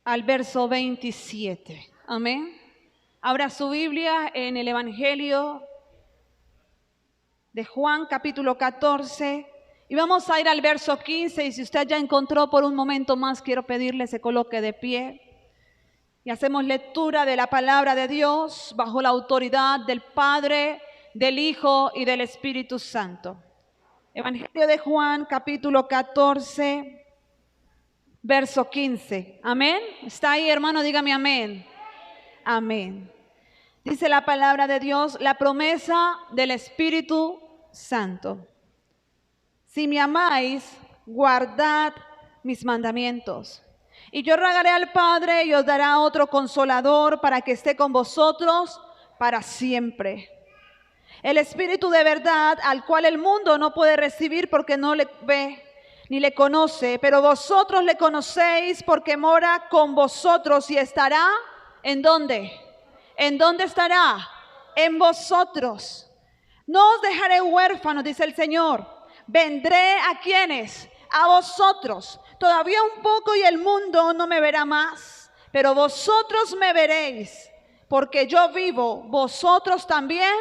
al verso 27. Amén. Abra su Biblia en el Evangelio de Juan, capítulo 14. Y vamos a ir al verso 15. Y si usted ya encontró por un momento más, quiero pedirle se coloque de pie. Y hacemos lectura de la palabra de Dios bajo la autoridad del Padre, del Hijo y del Espíritu Santo. Evangelio de Juan, capítulo 14, verso 15. Amén. ¿Está ahí, hermano? Dígame amén. Amén. Dice la palabra de Dios, la promesa del Espíritu Santo. Si me amáis, guardad mis mandamientos. Y yo rogaré al Padre y os dará otro consolador para que esté con vosotros para siempre. El Espíritu de verdad, al cual el mundo no puede recibir porque no le ve ni le conoce, pero vosotros le conocéis porque mora con vosotros y estará, ¿en dónde? ¿En dónde estará? En vosotros. No os dejaré huérfanos, dice el Señor. Vendré ¿a quiénes? A vosotros. Todavía un poco y el mundo no me verá más, pero vosotros me veréis, porque yo vivo, vosotros también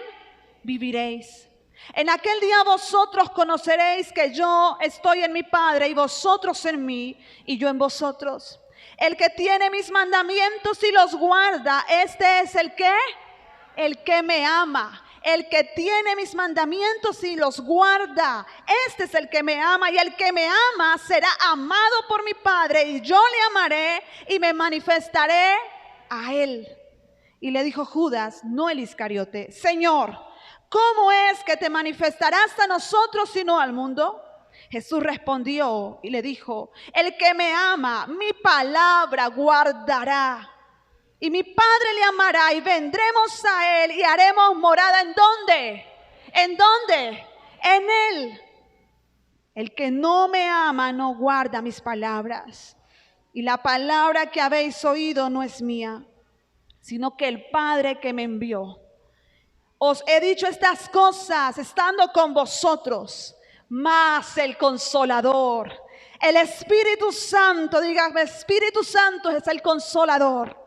viviréis. En aquel día vosotros conoceréis que yo estoy en mi Padre y vosotros en mí y yo en vosotros. El que tiene mis mandamientos y los guarda, este es el que me ama. El que tiene mis mandamientos y los guarda, este es el que me ama, y el que me ama será amado por mi Padre, y yo le amaré y me manifestaré a él. Y le dijo Judas, no el Iscariote, Señor, ¿cómo es que te manifestarás a nosotros y no al mundo? Jesús respondió y le dijo, el que me ama, mi palabra guardará. Y mi Padre le amará y vendremos a él y haremos morada. ¿En dónde? ¿En dónde? En él. El que no me ama no guarda mis palabras. Y la palabra que habéis oído no es mía, sino que el Padre que me envió. Os he dicho estas cosas estando con vosotros, mas el Consolador, el Espíritu Santo, dígame, Espíritu Santo es el Consolador,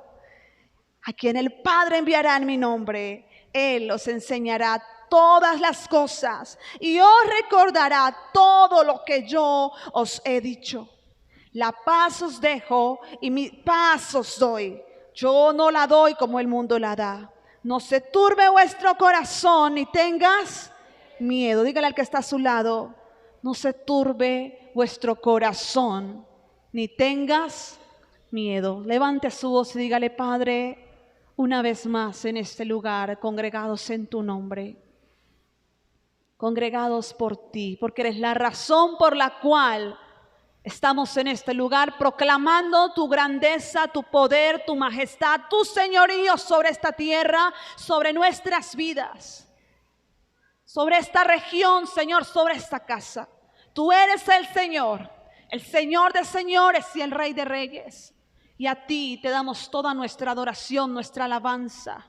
a quien el Padre enviará en mi nombre. Él os enseñará todas las cosas y os recordará todo lo que yo os he dicho. La paz os dejo y mi paz os doy. Yo no la doy como el mundo la da. No se turbe vuestro corazón ni tengas miedo. Dígale al que está a su lado, no se turbe vuestro corazón ni tengas miedo. Levante su voz y dígale, Padre, una vez más en este lugar, congregados en tu nombre, congregados por ti, porque eres la razón por la cual estamos en este lugar proclamando tu grandeza, tu poder, tu majestad, tu señorío sobre esta tierra, sobre nuestras vidas, sobre esta región, Señor, sobre esta casa. Tú eres el Señor de señores y el Rey de reyes. Y a ti te damos toda nuestra adoración, nuestra alabanza.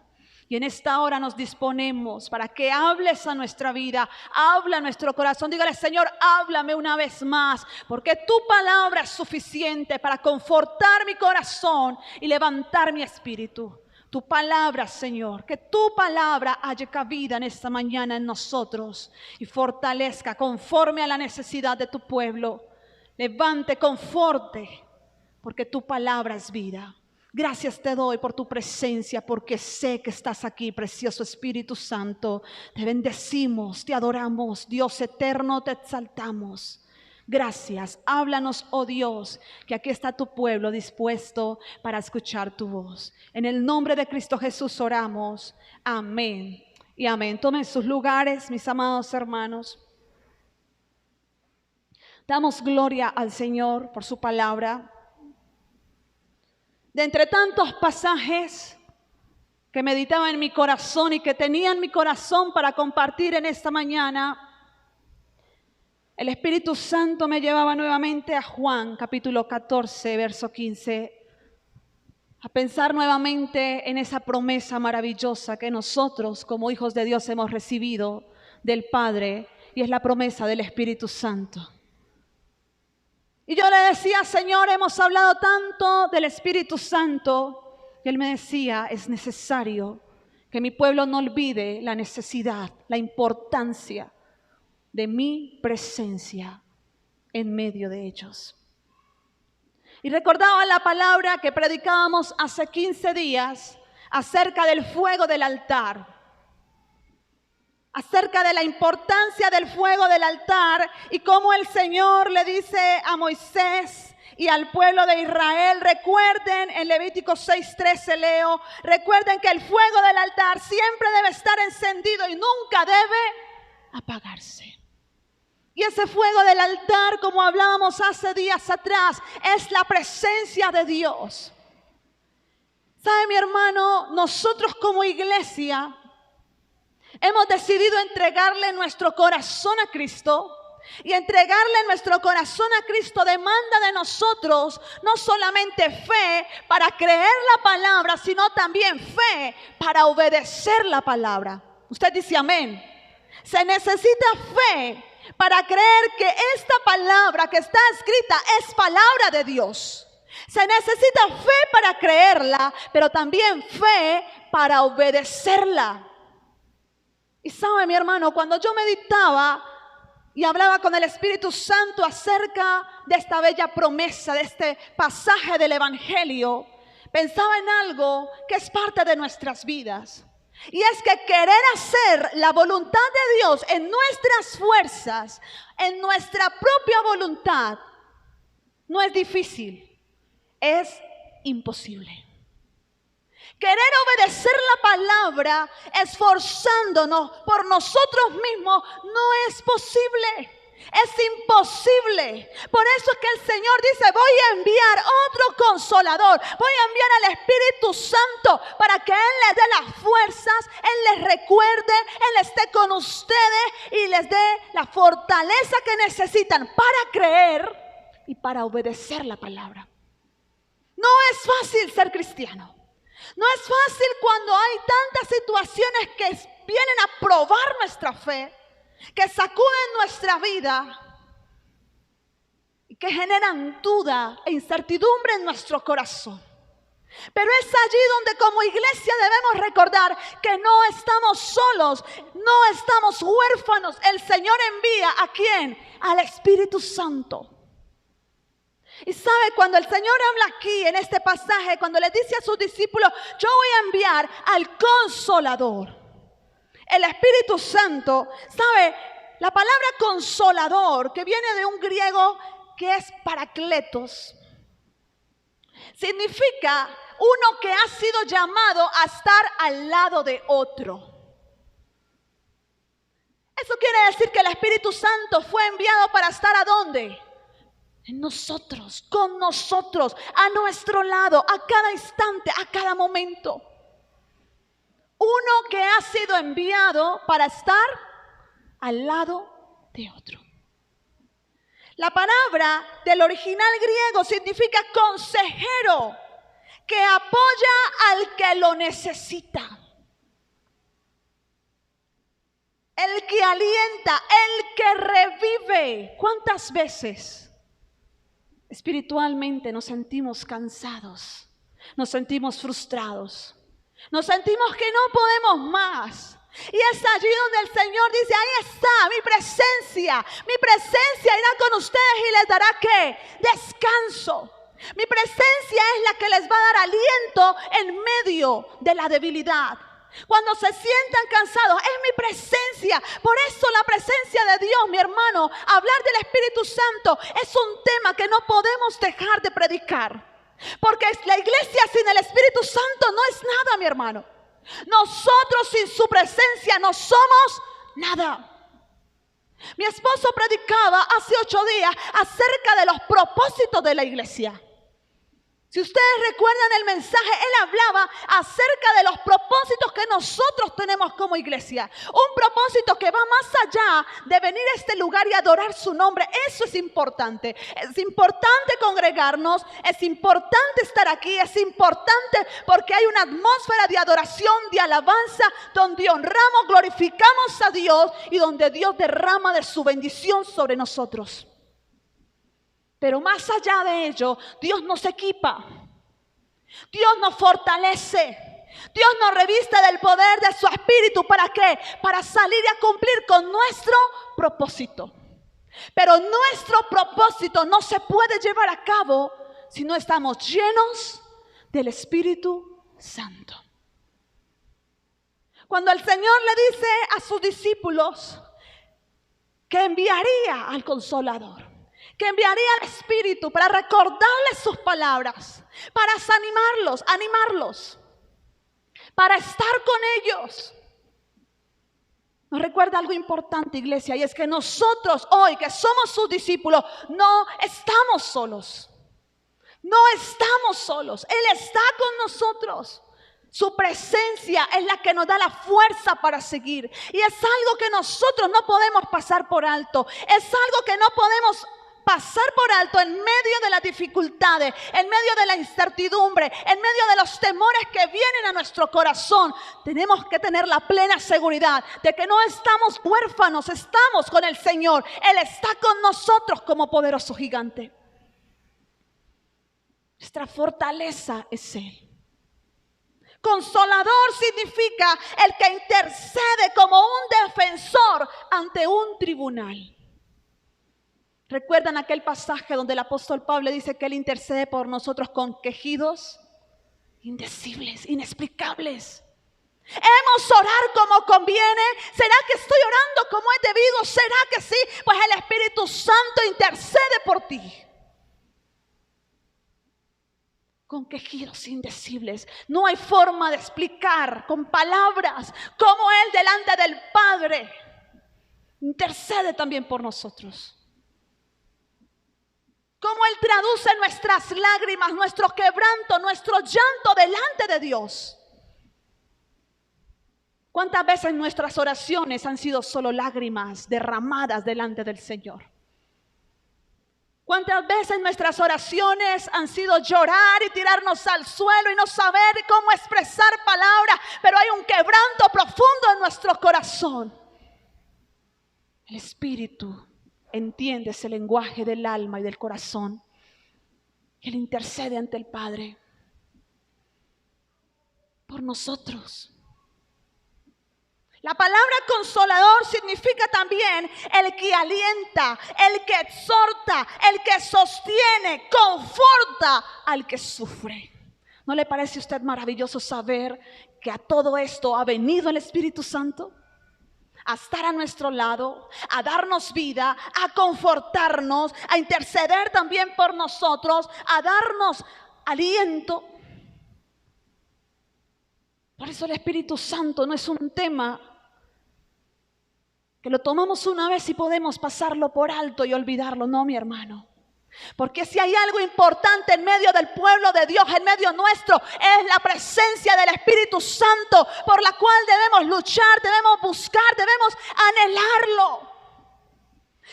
Y en esta hora nos disponemos para que hables a nuestra vida, habla a nuestro corazón. Dígale, Señor, háblame una vez más, porque tu palabra es suficiente para confortar mi corazón y levantar mi espíritu. Tu palabra, Señor, que tu palabra haya cabida en esta mañana en nosotros y fortalezca conforme a la necesidad de tu pueblo. Levante, conforte, porque tu palabra es vida. Gracias te doy por tu presencia, porque sé que estás aquí, precioso Espíritu Santo. Te bendecimos, te adoramos, Dios eterno, te exaltamos. Gracias, háblanos, oh Dios, que aquí está tu pueblo dispuesto para escuchar tu voz. En el nombre de Cristo Jesús oramos, amén y amén. Tomen sus lugares, mis amados hermanos. Damos gloria al Señor por su palabra. De entre tantos pasajes que meditaba en mi corazón y que tenía en mi corazón para compartir en esta mañana, el Espíritu Santo me llevaba nuevamente a Juan, capítulo 14, verso 15, a pensar nuevamente en esa promesa maravillosa que nosotros como hijos de Dios hemos recibido del Padre, y es la promesa del Espíritu Santo. Y yo le decía, Señor, hemos hablado tanto del Espíritu Santo. Y Él me decía, es necesario que mi pueblo no olvide la necesidad, la importancia de mi presencia en medio de ellos. Y recordaba la palabra que predicábamos hace 15 días acerca del fuego del altar, acerca de la importancia del fuego del altar y cómo el Señor le dice a Moisés y al pueblo de Israel, recuerden, en Levítico 6:13 leo, recuerden que el fuego del altar siempre debe estar encendido y nunca debe apagarse. Y ese fuego del altar, como hablábamos hace días atrás, es la presencia de Dios. ¿Sabe, mi hermano? Nosotros como iglesia hemos decidido entregarle nuestro corazón a Cristo. Y entregarle nuestro corazón a Cristo demanda de nosotros no solamente fe para creer la palabra, sino también fe para obedecer la palabra. Usted dice amén. Se necesita fe para creer que esta palabra que está escrita es palabra de Dios. Se necesita fe para creerla, pero también fe para obedecerla. Y sabe, mi hermano, cuando yo meditaba y hablaba con el Espíritu Santo acerca de esta bella promesa, de este pasaje del Evangelio, pensaba en algo que es parte de nuestras vidas. Y es que querer hacer la voluntad de Dios en nuestras fuerzas, en nuestra propia voluntad, no es difícil, es imposible. Querer obedecer la palabra esforzándonos por nosotros mismos no es posible. Es imposible. Por eso es que el Señor dice, voy a enviar otro consolador. Voy a enviar al Espíritu Santo para que Él les dé las fuerzas, Él les recuerde, Él esté con ustedes y les dé la fortaleza que necesitan para creer y para obedecer la palabra. No es fácil ser cristiano. No es fácil cuando hay tantas situaciones que vienen a probar nuestra fe, que sacuden nuestra vida y que generan duda e incertidumbre en nuestro corazón. Pero es allí donde como iglesia debemos recordar que no estamos solos, no estamos huérfanos. El Señor envía ¿a quién? Al Espíritu Santo. Y sabe, cuando el Señor habla aquí en este pasaje, cuando le dice a sus discípulos, yo voy a enviar al Consolador, el Espíritu Santo, sabe, la palabra consolador, que viene de un griego que es parakletos, significa uno que ha sido llamado a estar al lado de otro. Eso quiere decir que el Espíritu Santo fue enviado para estar ¿a dónde? En nosotros, con nosotros, a nuestro lado, a cada instante, a cada momento. Uno que ha sido enviado para estar al lado de otro. La palabra del original griego significa consejero, que apoya al que lo necesita. El que alienta, el que revive. ¿Cuántas veces espiritualmente nos sentimos cansados, nos sentimos frustrados, nos sentimos que no podemos más? Y es allí donde el Señor dice, ahí está mi presencia irá con ustedes y les dará ¿qué? Descanso. Mi presencia es la que les va a dar aliento en medio de la debilidad. Cuando se sientan cansados, es mi presencia. Por eso la presencia de Dios, mi hermano, hablar del Espíritu Santo es un tema que no podemos dejar de predicar. Porque la iglesia sin el Espíritu Santo no es nada, mi hermano. Nosotros sin su presencia no somos nada. Mi esposo predicaba hace 8 días acerca de los propósitos de la iglesia. Si ustedes recuerdan el mensaje, él hablaba acerca de los propósitos que nosotros tenemos como iglesia. Un propósito que va más allá de venir a este lugar y adorar su nombre. Eso es importante. Es importante congregarnos, es importante estar aquí, es importante porque hay una atmósfera de adoración, de alabanza, donde honramos, glorificamos a Dios y donde Dios derrama de su bendición sobre nosotros. Pero más allá de ello, Dios nos equipa, Dios nos fortalece, Dios nos reviste del poder de su Espíritu. ¿Para qué? Para salir y a cumplir con nuestro propósito. Pero nuestro propósito no se puede llevar a cabo si no estamos llenos del Espíritu Santo. Cuando el Señor le dice a sus discípulos que enviaría al Consolador, que enviaría al Espíritu para recordarles sus palabras, para animarlos, para estar con ellos, nos recuerda algo importante, iglesia, y es que nosotros hoy, que somos sus discípulos, no estamos solos. No estamos solos. Él está con nosotros. Su presencia es la que nos da la fuerza para seguir. Y es algo que nosotros no podemos pasar por alto. Es algo que no podemos pasar por alto en medio de las dificultades, en medio de la incertidumbre, en medio de los temores que vienen a nuestro corazón. Tenemos que tener la plena seguridad de que no estamos huérfanos, estamos con el Señor. Él está con nosotros como poderoso gigante. Nuestra fortaleza es Él. Consolador significa el que intercede como un defensor ante un tribunal. ¿Recuerdan aquel pasaje donde el apóstol Pablo dice que Él intercede por nosotros con quejidos indecibles, inexplicables? ¿Hemos orar como conviene? ¿Será que estoy orando como es debido? ¿Será que sí? Pues el Espíritu Santo intercede por ti. Con quejidos indecibles. No hay forma de explicar con palabras cómo Él delante del Padre intercede también por nosotros. Cómo Él traduce nuestras lágrimas, nuestro quebranto, nuestro llanto delante de Dios. ¿Cuántas veces nuestras oraciones han sido solo lágrimas derramadas delante del Señor? ¿Cuántas veces nuestras oraciones han sido llorar y tirarnos al suelo y no saber cómo expresar palabras, pero hay un quebranto profundo en nuestro corazón? El Espíritu entiende ese lenguaje del alma y del corazón. Él intercede ante el Padre por nosotros. La palabra consolador significa también el que alienta, el que exhorta, el que sostiene, conforta al que sufre. ¿No le parece a usted maravilloso saber que a todo esto ha venido el Espíritu Santo? A estar a nuestro lado, a darnos vida, a confortarnos, a interceder también por nosotros, a darnos aliento. Por eso el Espíritu Santo no es un tema que lo tomamos una vez y podemos pasarlo por alto y olvidarlo. No, mi hermano. Porque si hay algo importante en medio del pueblo de Dios, en medio nuestro, es la presencia del Espíritu Santo, por la cual debemos luchar, debemos buscar, debemos anhelarlo.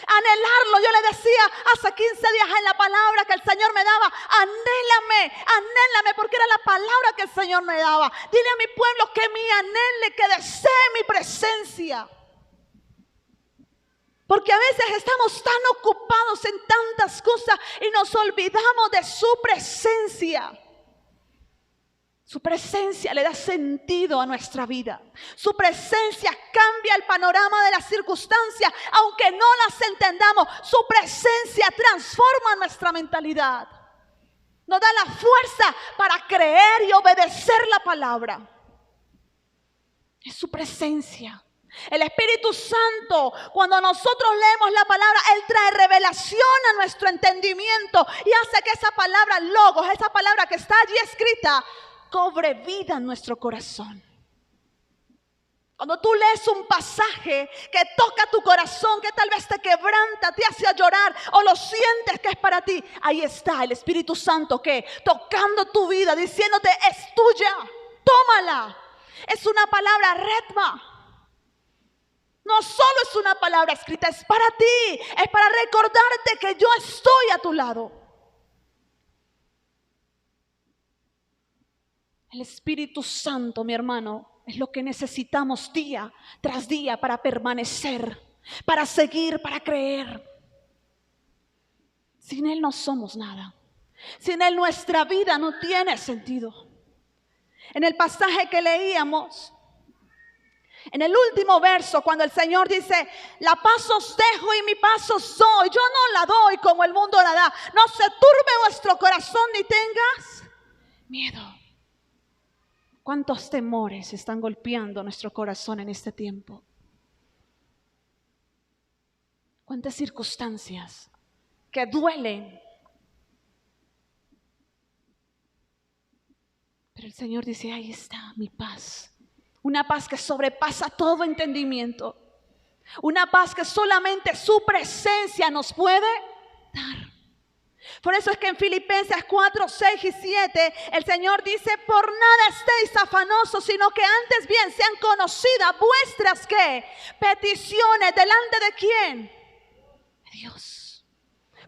Anhelarlo. Yo le decía hace 15 días en la palabra que el Señor me daba: anhélame, porque era la palabra que el Señor me daba. Dile a mi pueblo que me anhele, que desee mi presencia. Porque a veces estamos tan ocupados en tantas cosas y nos olvidamos de su presencia. Su presencia le da sentido a nuestra vida. Su presencia cambia el panorama de las circunstancias, aunque no las entendamos. Su presencia transforma nuestra mentalidad. Nos da la fuerza para creer y obedecer la palabra. Es su presencia. El Espíritu Santo, cuando nosotros leemos la palabra, Él trae revelación a nuestro entendimiento y hace que esa palabra logos, esa palabra que está allí escrita, cobre vida en nuestro corazón. Cuando tú lees un pasaje que toca tu corazón, que tal vez te quebranta, te hace llorar o lo sientes que es para ti, ahí está el Espíritu Santo que tocando tu vida, diciéndote: es tuya, tómala. Es una palabra retma. No solo es una palabra escrita, es para ti, es para recordarte que yo estoy a tu lado. El Espíritu Santo, mi hermano, es lo que necesitamos día tras día para permanecer, para seguir, para creer. Sin Él no somos nada. Sin Él nuestra vida no tiene sentido. En el pasaje que leíamos, en el último verso, cuando el Señor dice, la paz os dejo y mi paz os doy, yo no la doy como el mundo la da. No se turbe vuestro corazón ni tengas miedo. ¿Cuántos temores están golpeando nuestro corazón en este tiempo? ¿Cuántas circunstancias que duelen? Pero el Señor dice, ahí está mi paz. Una paz que sobrepasa todo entendimiento. Una paz que solamente su presencia nos puede dar. Por eso es que en Filipenses 4, 6 y 7 el Señor dice, por nada estéis afanosos, sino que antes bien sean conocidas vuestras ¿qué? Peticiones. ¿Delante de quién? De Dios.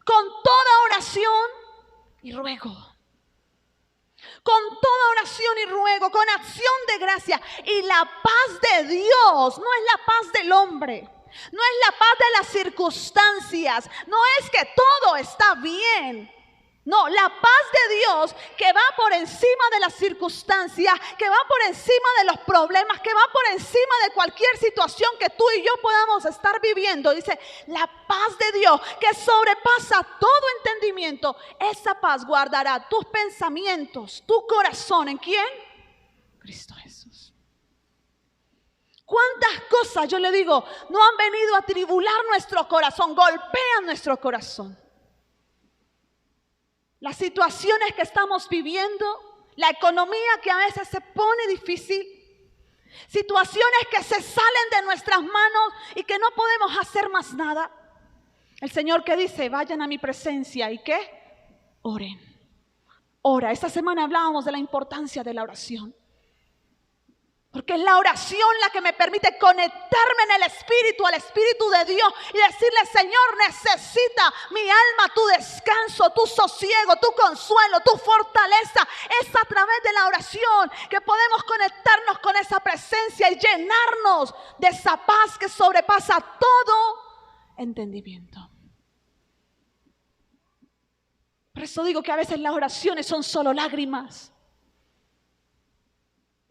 Con toda oración y ruego. Con toda oración y ruego, con acción de gracia. Y la paz de Dios no es la paz del hombre. No es la paz de las circunstancias. No es que todo está bien. No, la paz de Dios que va por encima de las circunstancias, que va por encima de los problemas, que va por encima de cualquier situación que tú y yo podamos estar viviendo. Dice, la paz de Dios que sobrepasa todo entendimiento. Esa paz guardará tus pensamientos, tu corazón. ¿En quién? Cristo Jesús. ¿Cuántas cosas, yo le digo, no han venido a tribular nuestro corazón, golpean nuestro corazón? Las situaciones que estamos viviendo, la economía que a veces se pone difícil, situaciones que se salen de nuestras manos y que no podemos hacer más nada. El Señor que dice, vayan a mi presencia y ¿qué? Oren. Ora. Esta semana hablábamos de la importancia de la oración. Porque es la oración la que me permite conectarme en el Espíritu, al Espíritu de Dios y decirle, Señor, necesita mi alma tu descanso, tu sosiego, tu consuelo, tu fortaleza. Es a través de la oración que podemos conectarnos con esa presencia y llenarnos de esa paz que sobrepasa todo entendimiento. Por eso digo que a veces las oraciones son solo lágrimas.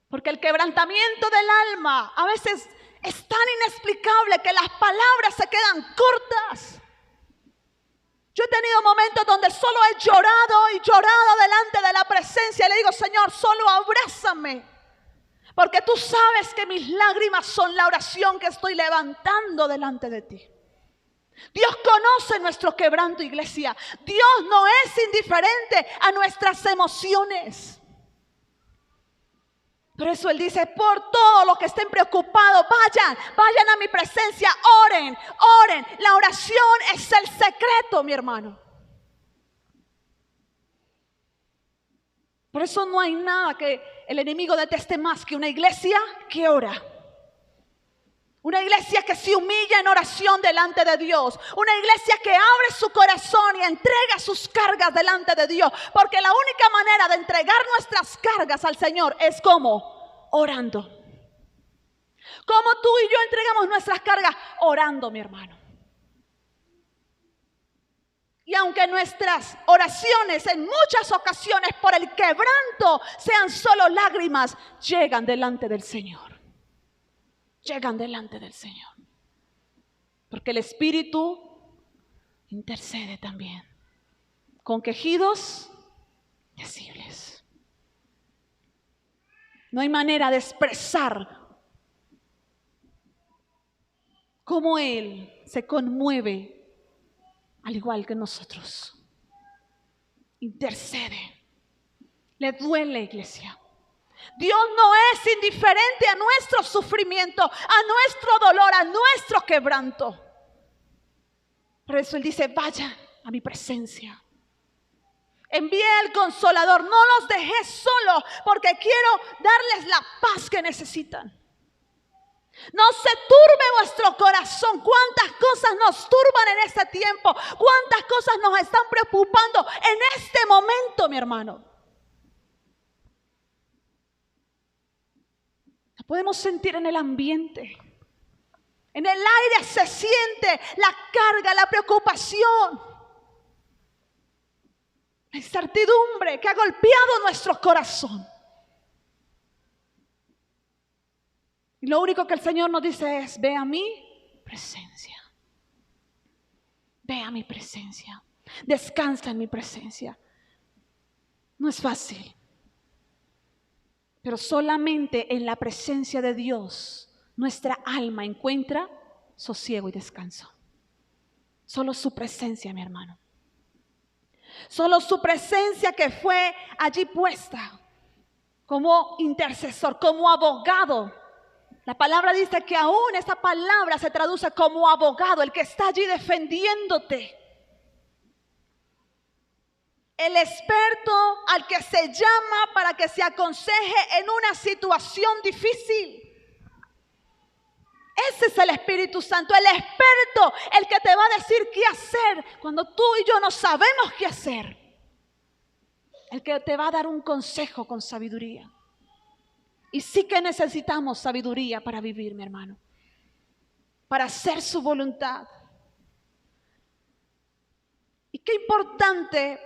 Porque el quebrantamiento del alma a veces es tan inexplicable que las palabras se quedan cortas. Yo he tenido momentos donde solo he llorado y llorado delante de la presencia. Y le digo, Señor, solo abrázame. Porque tú sabes que mis lágrimas son la oración que estoy levantando delante de ti. Dios conoce nuestro quebranto, iglesia. Dios no es indiferente a nuestras emociones. Por eso Él dice, por todo lo que estén preocupados, vayan a mi presencia, oren. La oración es el secreto, mi hermano. Por eso no hay nada que el enemigo deteste más que una iglesia que ora. Una iglesia que se humilla en oración delante de Dios. Una iglesia que abre su corazón y entrega sus cargas delante de Dios. Porque la única manera de entregar nuestras cargas al Señor es como orando. Como tú y yo entregamos nuestras cargas orando, mi hermano. Y aunque nuestras oraciones en muchas ocasiones por el quebranto sean solo lágrimas, llegan delante del Señor. Llegan delante del Señor. Porque el Espíritu intercede también con quejidos indecibles. No hay manera de expresar cómo Él se conmueve al igual que nosotros. Intercede. Le duele, iglesia. Dios no es indiferente a nuestro sufrimiento, a nuestro dolor, a nuestro quebranto. Por eso Él dice, vayan a mi presencia. Envíe al Consolador, no los dejé solos porque quiero darles la paz que necesitan. No se turbe vuestro corazón. Cuántas cosas nos turban en este tiempo. Cuántas cosas nos están preocupando en este momento, mi hermano. La podemos sentir en el ambiente. En el aire se siente la carga, la preocupación. La incertidumbre que ha golpeado nuestro corazón. Y lo único que el Señor nos dice es: ve a mi presencia. Ve a mi presencia. Descansa en mi presencia. No es fácil. Pero solamente en la presencia de Dios nuestra alma encuentra sosiego y descanso. Solo su presencia, mi hermano. Solo su presencia que fue allí puesta como intercesor, como abogado. La palabra dice que aún esa palabra se traduce como abogado, el que está allí defendiéndote. El experto al que se llama para que se aconseje en una situación difícil. Ese es el Espíritu Santo, el experto, el que te va a decir qué hacer cuando tú y yo no sabemos qué hacer. El que te va a dar un consejo con sabiduría. Y sí que necesitamos sabiduría para vivir, mi hermano. Para hacer su voluntad. Y qué importante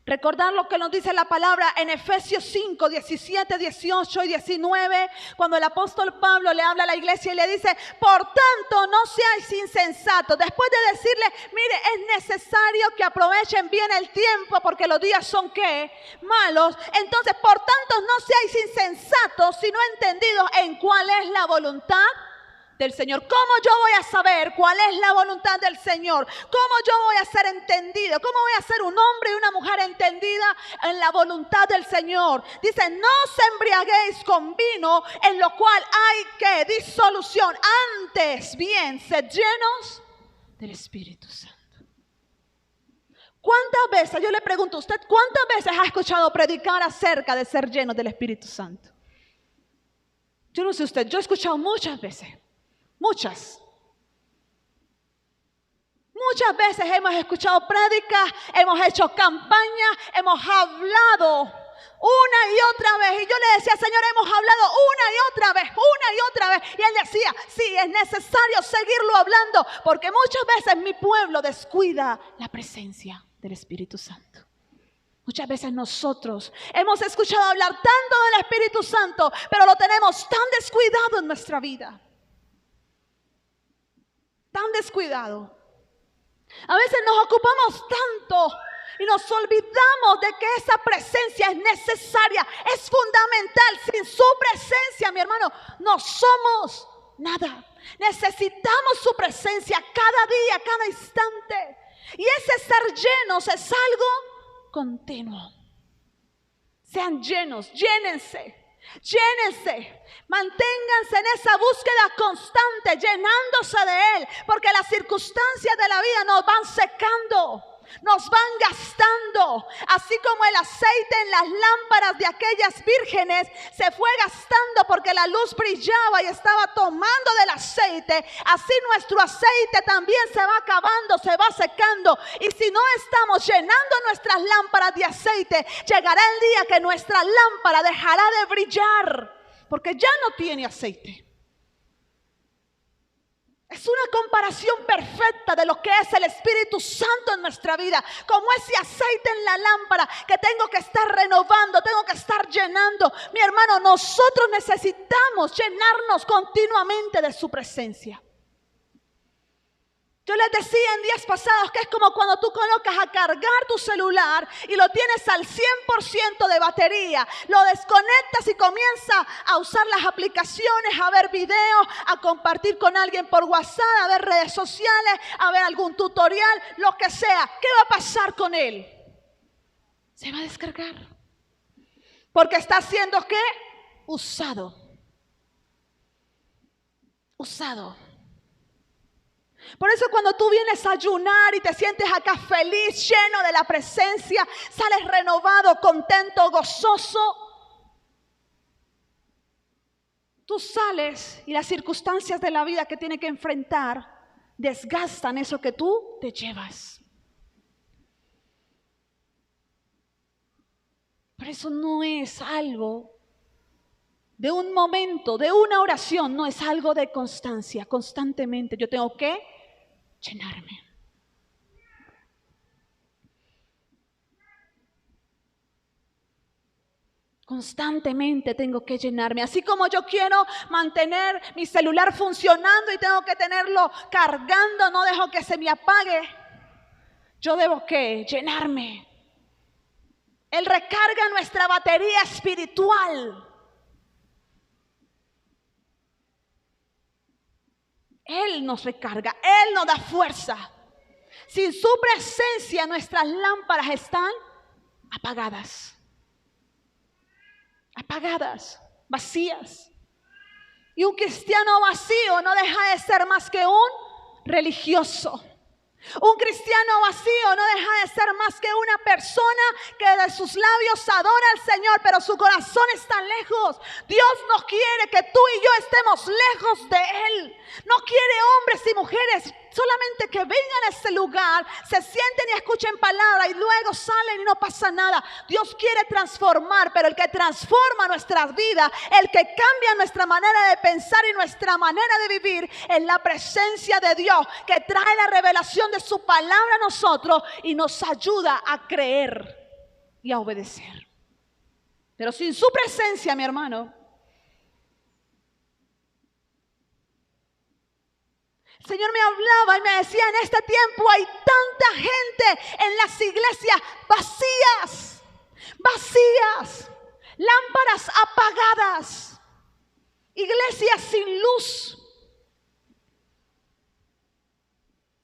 recordar lo que nos dice la palabra en Efesios 5, 17, 18 y 19, cuando el apóstol Pablo le habla a la iglesia y le dice: por tanto, no seáis insensatos. Después de decirle: mire, es necesario que aprovechen bien el tiempo porque los días son ¿qué? Malos. Entonces, por tanto, no seáis insensatos, sino entendidos en cuál es la voluntad del Señor. ¿Cómo yo voy a saber cuál es la voluntad del Señor? ¿Cómo yo voy a ser entendido? ¿Cómo voy a ser un hombre y una mujer entendida en la voluntad del Señor? Dice: no os embriaguéis con vino, en lo cual hay que disolución. Antes bien, sed llenos del Espíritu Santo. ¿Cuántas veces, yo le pregunto a usted, cuántas veces ha escuchado predicar acerca de ser llenos del Espíritu Santo? Yo no sé usted, yo he escuchado muchas veces. Muchas veces hemos escuchado prédicas, hemos hecho campañas, hemos hablado una y otra vez. Y yo le decía: Señor, hemos hablado una y otra vez. Y Él decía: sí, es necesario seguirlo hablando, porque muchas veces mi pueblo descuida la presencia del Espíritu Santo. Muchas veces nosotros hemos escuchado hablar tanto del Espíritu Santo, pero lo tenemos tan descuidado en nuestra vida. Tan descuidado. A veces nos ocupamos tanto y nos olvidamos de que esa presencia es necesaria, es fundamental. Sin su presencia, mi hermano, no somos nada. Necesitamos su presencia cada día, cada instante. Y ese ser llenos es algo continuo. Sean llenos, llénense. Manténganse en esa búsqueda constante, llenándose de Él, porque las circunstancias de la vida nos van secando, nos van gastando, así como el aceite en las lámparas de aquellas vírgenes se fue gastando porque la luz brillaba y estaba tomando del aceite. Así nuestro aceite también se va acabando, se va secando, y si no estamos llenando nuestras lámparas de aceite, llegará el día que nuestra lámpara dejará de brillar porque ya no tiene aceite. Es una comparación perfecta de lo que es el Espíritu Santo en nuestra vida, como ese aceite en la lámpara que tengo que estar renovando, tengo que estar llenando. Mi hermano, nosotros necesitamos llenarnos continuamente de su presencia. Yo les decía en días pasados que es como cuando tú colocas a cargar tu celular y lo tienes al 100% de batería. Lo desconectas y comienzas a usar las aplicaciones, a ver videos, a compartir con alguien por WhatsApp, a ver redes sociales, a ver algún tutorial, lo que sea. ¿Qué va a pasar con él? Se va a descargar. Porque está siendo ¿qué? Usado. Por eso cuando tú vienes a ayunar y te sientes acá feliz, lleno de la presencia, sales renovado, contento, gozoso. Tú sales y las circunstancias de la vida que tienes que enfrentar desgastan eso que tú te llevas. Por eso no es algo de un momento, de una oración, no es algo de constancia. Constantemente yo tengo que llenarme. Constantemente tengo que llenarme. Así como yo quiero mantener mi celular funcionando y tengo que tenerlo cargando, no dejo que se me apague. Yo debo que llenarme. Él recarga nuestra batería espiritual. Él nos recarga, Él nos da fuerza. Sin su presencia nuestras lámparas están apagadas. Apagadas, vacías. Y un cristiano vacío no deja de ser más que un religioso. Un cristiano vacío no deja de ser más que una persona que de sus labios adora al Señor, pero su corazón está lejos. Dios no quiere que tú y yo estemos lejos de Él. No quiere hombres y mujeres solamente que vengan a este lugar, se sienten y escuchen palabra y luego salen y no pasa nada. Dios quiere transformar, pero el que transforma nuestras vidas, el que cambia nuestra manera de pensar y nuestra manera de vivir, es la presencia de Dios, que trae la revelación de su palabra a nosotros y nos ayuda a creer y a obedecer. Pero sin su presencia, mi hermano, el Señor me hablaba y me decía: en este tiempo hay tanta gente en las iglesias vacías, vacías, lámparas apagadas, iglesias sin luz.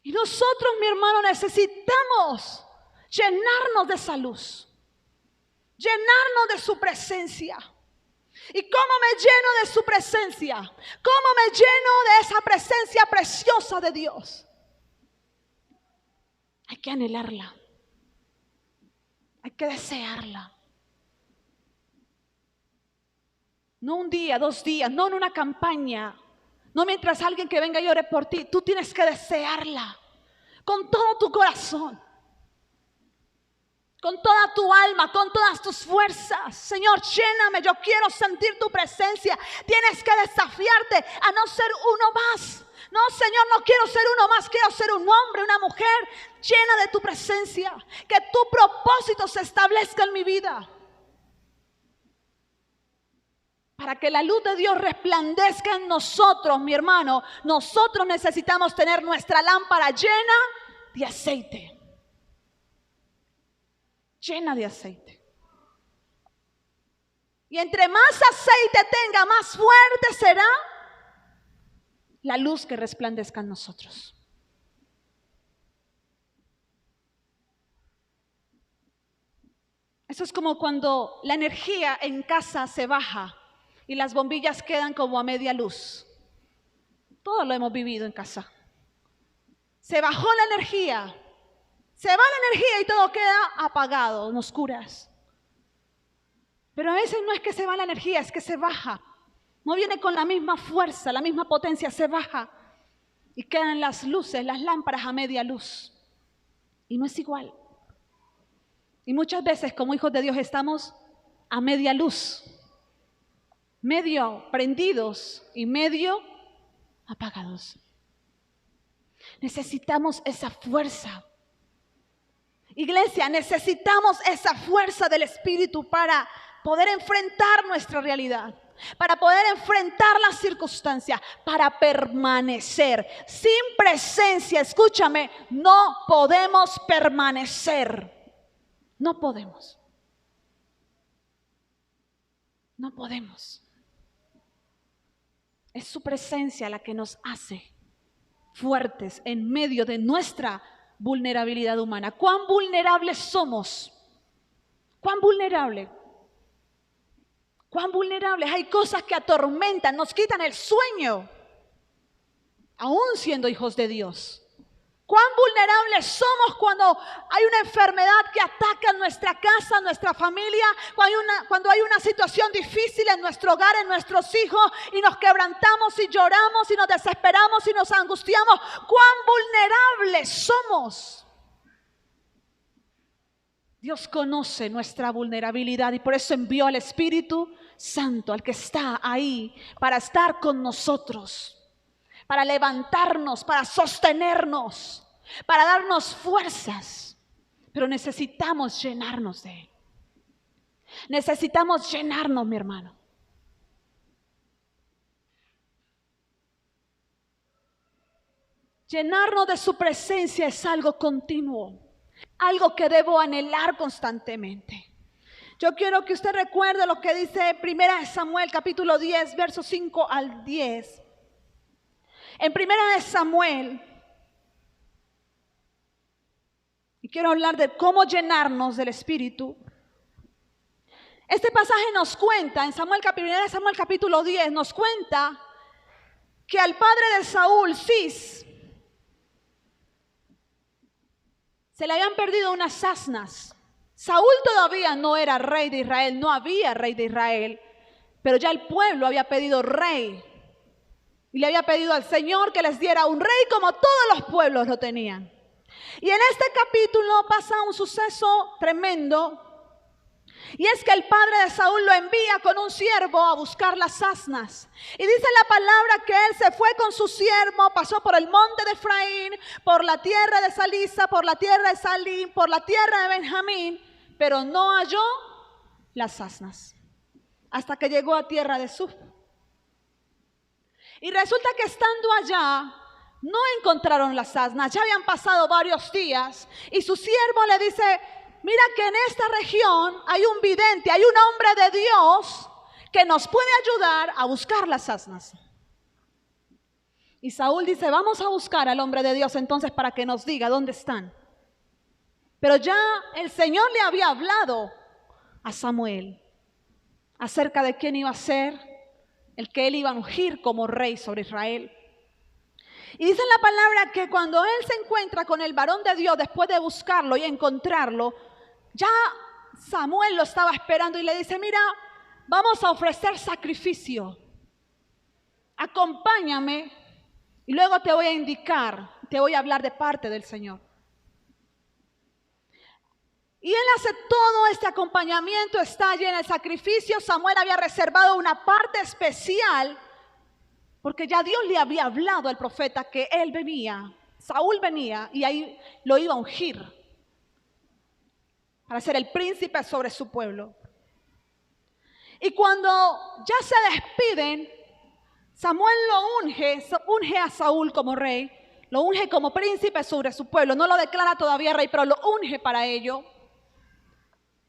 Y nosotros, mi hermano, necesitamos llenarnos de esa luz, llenarnos de su presencia. ¿Y cómo me lleno de su presencia? ¿Cómo me lleno de esa presencia preciosa de Dios? Hay que anhelarla. Hay que desearla. No un día, 2 días, no en una campaña. No mientras alguien que venga y ore por ti. Tú tienes que desearla con todo tu corazón, con toda tu alma, con todas tus fuerzas. Señor, lléname, yo quiero sentir tu presencia. Tienes que desafiarte a no ser uno más. No, Señor, no quiero ser uno más, quiero ser un hombre, una mujer llena de tu presencia. Que tu propósito se establezca en mi vida. Para que la luz de Dios resplandezca en nosotros, mi hermano, nosotros necesitamos tener nuestra lámpara llena de aceite. Llena de aceite. Y entre más aceite tenga, más fuerte será la luz que resplandezca en nosotros. Eso es como cuando la energía en casa se baja y las bombillas quedan como a media luz. Todo lo hemos vivido en casa. Se bajó la energía. Se va la energía y todo queda apagado, en oscuras. Pero a veces no es que se va la energía, es que se baja. No viene con la misma fuerza, la misma potencia, se baja. Y quedan las luces, las lámparas a media luz. Y no es igual. Y muchas veces como hijos de Dios estamos a media luz. Medio prendidos y medio apagados. Necesitamos esa fuerza. Iglesia, necesitamos esa fuerza del Espíritu para poder enfrentar nuestra realidad, para poder enfrentar las circunstancias, para permanecer. Sin presencia, escúchame, no podemos permanecer. No podemos. No podemos. Es su presencia la que nos hace fuertes en medio de nuestra vulnerabilidad humana. ¿Cuán vulnerables somos? ¿Cuán vulnerables? ¿Cuán vulnerables? Hay cosas que atormentan, nos quitan el sueño, aún siendo hijos de Dios. ¿Cuán vulnerables somos cuando hay una enfermedad que ataca nuestra casa, nuestra familia? Cuando hay una situación difícil en nuestro hogar, en nuestros hijos, y nos quebrantamos y lloramos y nos desesperamos y nos angustiamos. ¿Cuán vulnerables somos? Dios conoce nuestra vulnerabilidad y por eso envió al Espíritu Santo, al que está ahí, para estar con nosotros, para levantarnos, para sostenernos, para darnos fuerzas. Pero necesitamos llenarnos de Él. Necesitamos llenarnos, mi hermano. Llenarnos de su presencia es algo continuo, algo que debo anhelar constantemente. Yo quiero que usted recuerde lo que dice 1 Samuel capítulo 10, versos 5 al 10. En 1 Samuel, y quiero hablar de cómo llenarnos del Espíritu. Este pasaje nos cuenta, en 1 Samuel capítulo 10, nos cuenta que al padre de Saúl, Cis, se le habían perdido unas asnas. Saúl todavía no era rey de Israel, no había rey de Israel, pero ya el pueblo había pedido rey. Y le había pedido al Señor que les diera un rey como todos los pueblos lo tenían. Y en este capítulo pasa un suceso tremendo. Y es que el padre de Saúl lo envía con un siervo a buscar las asnas. Y dice la palabra que él se fue con su siervo, pasó por el monte de Efraín, por la tierra de Salisa, por la tierra de Salim, por la tierra de Benjamín, pero no halló las asnas hasta que llegó a tierra de Suf. Y resulta que estando allá no encontraron las asnas, ya habían pasado varios días y su siervo le dice: mira que en esta región hay un vidente, hay un hombre de Dios que nos puede ayudar a buscar las asnas. Y Saúl dice: vamos a buscar al hombre de Dios entonces para que nos diga dónde están. Pero ya el Señor le había hablado a Samuel acerca de quién iba a ser el que él iba a ungir como rey sobre Israel. Y dice la palabra que cuando él se encuentra con el varón de Dios, después de buscarlo y encontrarlo, ya Samuel lo estaba esperando y le dice: mira, vamos a ofrecer sacrificio. Acompáñame y luego te voy a indicar, te voy a hablar de parte del Señor. Y él hace todo este acompañamiento, está allí en el sacrificio. Samuel había reservado una parte especial porque ya Dios le había hablado al profeta que él venía, Saúl venía y ahí lo iba a ungir para ser el príncipe sobre su pueblo. Y cuando ya se despiden, Samuel lo unge a Saúl como rey, lo unge como príncipe sobre su pueblo. No lo declara todavía rey, pero lo unge para ello.